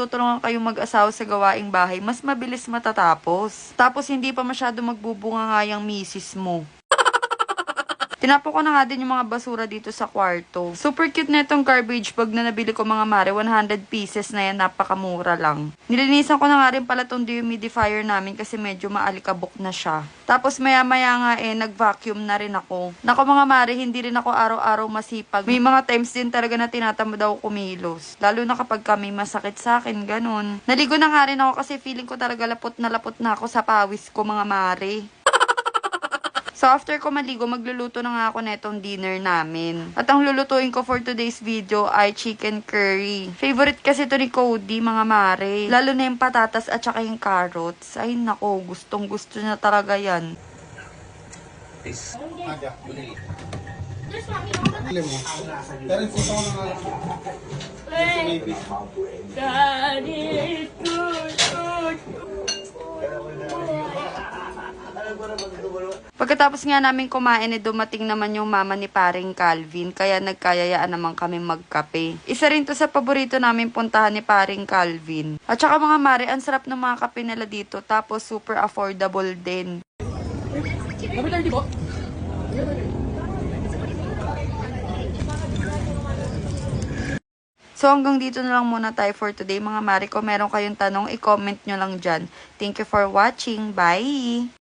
tutulungan kayong mag-asawa sa gawaing bahay, mas mabilis matatapos. Tapos hindi pa masyado magbubunga nga yung misis mo. Tinapo ko na nga din yung mga basura dito sa kwarto. Super cute na itong garbage bag na nabili ko mga mare. 100 pieces na yan, napakamura lang. Nilinisan ko na nga rin pala itong dehumidifier namin kasi medyo maalikabok na siya. Tapos maya-maya nga nag-vacuum na rin ako. Nako mga mare, hindi rin ako araw-araw masipag. May mga times din talaga na tinatamad ako kumilos. Lalo na kapag kami masakit sa akin, ganun. Naligo na nga rin ako kasi feeling ko talaga lapot na ako sa pawis ko mga mare. So, after ko maligo, magluluto na nga ako netong dinner namin. At ang lulutuin ko for today's video ay chicken curry. Favorite kasi ito ni Cody, mga mare. Lalo na yung patatas at saka yung carrots. Ay, nako, gustong gusto niya talaga yan. Pagkatapos nga namin kumain, dumating naman yung mama ni paring Calvin, kaya nagkayayaan naman kami magkape. Isa rin to sa paborito namin puntahan ni paring Calvin. At saka mga mare, ang sarap ng mga kape nila dito, tapos super affordable din. So hanggang dito na lang muna tayo for today mga mare. Kung meron kayong tanong, i-comment nyo lang dyan. Thank you for watching. Bye!